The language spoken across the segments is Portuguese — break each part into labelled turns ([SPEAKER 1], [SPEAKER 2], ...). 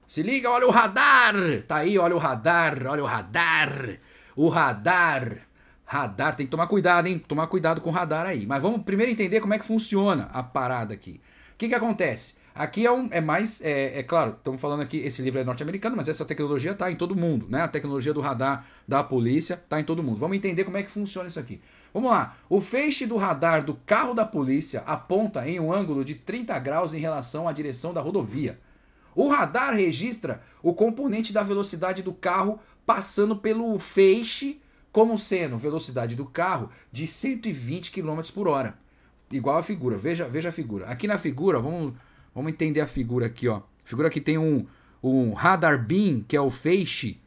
[SPEAKER 1] Se liga, olha o radar! Tá aí, olha o radar, olha o radar. O radar. Radar, tem que tomar cuidado, hein? Tomar cuidado com o radar aí. Mas vamos primeiro entender como é que funciona a parada aqui. O que acontece? Aqui é claro, estamos falando aqui, esse livro é norte-americano, mas essa tecnologia está em todo mundo, né? A tecnologia do radar da polícia está em todo mundo. Vamos entender como é que funciona isso aqui. Vamos lá. O feixe do radar do carro da polícia aponta em um ângulo de 30 graus em relação à direção da rodovia. O radar registra o componente da velocidade do carro passando pelo feixe como sendo velocidade do carro de 120 km por hora. Igual a figura, veja a figura. Aqui na figura, vamos entender a figura aqui, ó. A figura aqui tem um radar beam, que é o feixe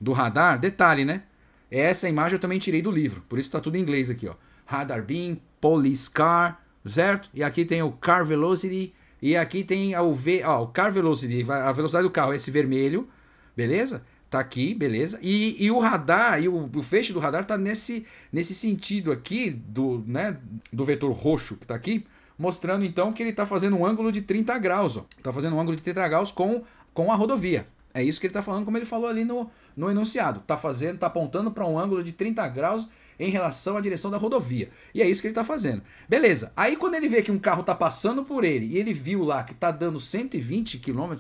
[SPEAKER 1] do radar. Detalhe, né? Essa imagem eu também tirei do livro, por isso tá tudo em inglês aqui, ó. Radar beam, police car, certo? E aqui tem o car velocity, e aqui tem o car velocity, a velocidade do carro é esse vermelho, beleza? Tá aqui, beleza? E o radar, o feixe do radar tá nesse sentido aqui do vetor roxo que tá aqui, mostrando então que ele tá fazendo um ângulo de 30 graus, ó. Tá fazendo um ângulo de 30 graus com a rodovia. É isso que ele tá falando, como ele falou ali no enunciado. Tá apontando para um ângulo de 30 graus em relação à direção da rodovia. E é isso que ele tá fazendo. Beleza. Aí quando ele vê que um carro tá passando por ele e ele viu lá que tá dando 120 km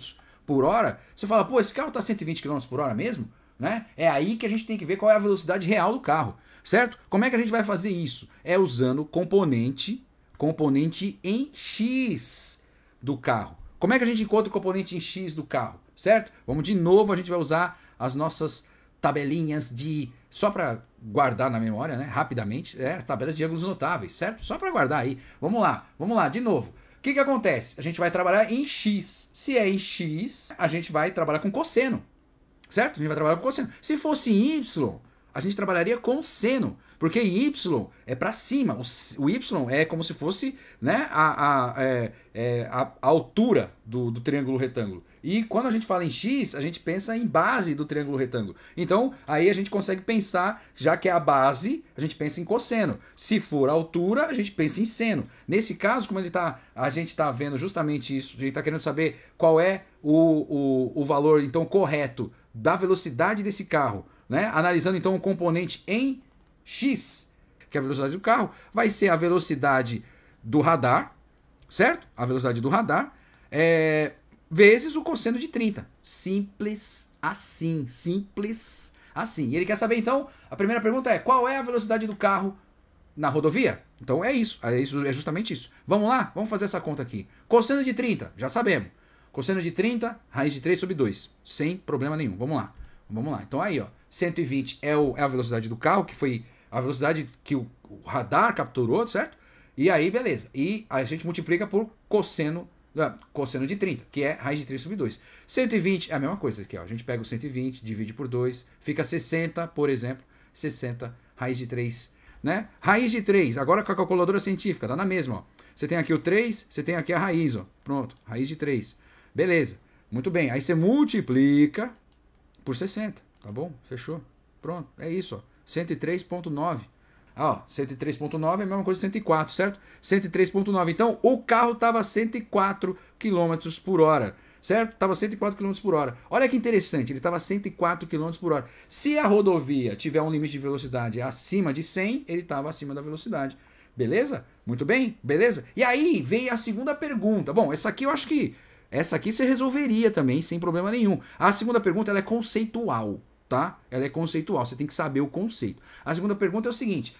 [SPEAKER 1] por hora, você fala, pô, esse carro tá 120 km por hora mesmo? Né? É aí que a gente tem que ver qual é a velocidade real do carro, certo? Como é que a gente vai fazer isso? É usando componente em X do carro. Como é que a gente encontra o componente em X do carro, certo? Vamos de novo, a gente vai usar as nossas tabelinhas só para guardar na memória, né? Rapidamente, tabelas de ângulos notáveis, certo? Só para guardar aí. Vamos lá, de novo. O que acontece? A gente vai trabalhar em X. Se é em X, a gente vai trabalhar com cosseno. Certo? A gente vai trabalhar com cosseno. Se fosse em Y, a gente trabalharia com seno. Porque em Y é para cima. O Y é como se fosse, né, a altura do triângulo retângulo. E quando a gente fala em X, a gente pensa em base do triângulo retângulo. Então, aí a gente consegue pensar, já que é a base, a gente pensa em cosseno. Se for a altura, a gente pensa em seno. Nesse caso, como a gente está vendo justamente isso, a gente está querendo saber qual é o valor então correto da velocidade desse carro, né? Analisando então o componente em X, que é a velocidade do carro, vai ser a velocidade do radar, certo? A velocidade do radar vezes o cosseno de 30. Simples assim, simples assim. E ele quer saber então, a primeira pergunta é, qual é a velocidade do carro na rodovia? Então é justamente isso. Vamos lá? Vamos fazer essa conta aqui. Cosseno de 30, já sabemos. Cosseno de 30, raiz de 3 sobre 2. Sem problema nenhum. Vamos lá. Então aí, ó, 120 é a velocidade do carro, que foi a velocidade que o radar capturou, certo? E aí, beleza. E a gente multiplica por cosseno de 30, que é raiz de 3 sobre 2. 120 é a mesma coisa aqui, ó. A gente pega o 120, divide por 2, fica 60, por exemplo. 60, raiz de 3, né? Raiz de 3, agora com a calculadora científica, tá na mesma, ó. Você tem aqui o 3, você tem aqui a raiz, ó. Pronto, raiz de 3. Beleza, muito bem. Aí você multiplica por 60, tá bom? Fechou. Pronto, é isso, ó. 103,9. Ó, 103,9 é a mesma coisa que 104, certo? 103,9. Então, o carro estava a 104 km por hora, certo? Estava a 104 km por hora. Olha que interessante, ele estava a 104 km por hora. Se a rodovia tiver um limite de velocidade acima de 100, ele estava acima da velocidade. Beleza? Muito bem? Beleza? E aí veio a segunda pergunta. Bom, essa aqui eu acho que você resolveria também, sem problema nenhum. A segunda pergunta ela é conceitual, tá? Ela é conceitual, você tem que saber o conceito. A segunda pergunta é o seguinte: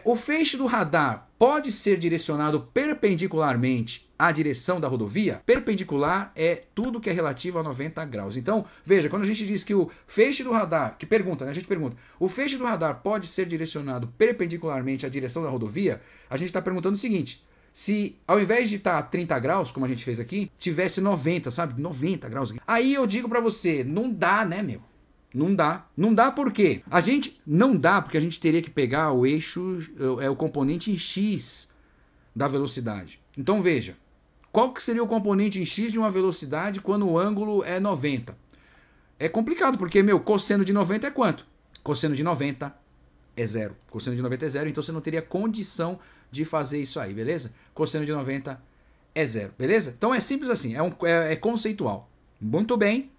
[SPEAKER 1] o feixe do radar pode ser direcionado perpendicularmente à direção da rodovia? Perpendicular é tudo que é relativo a 90 graus. Então, veja, quando a gente diz que o feixe do radar, que pergunta, né? A gente pergunta, o feixe do radar pode ser direcionado perpendicularmente à direção da rodovia? A gente está perguntando o seguinte: se ao invés de estar 30 graus, como a gente fez aqui, tivesse 90, sabe? 90 graus. Aí eu digo pra você, não dá, né, meu? Não dá. Não dá por quê? Não dá porque a gente teria que pegar o eixo, o componente em X da velocidade. Então veja, qual que seria o componente em X de uma velocidade quando o ângulo é 90? É complicado, porque, cosseno de 90 é quanto? Cosseno de 90 é zero. Cosseno de 90 é zero, então você não teria condição de fazer isso aí, beleza? Cosseno de 90 é zero, beleza? Então é simples assim, é conceitual. Muito bem.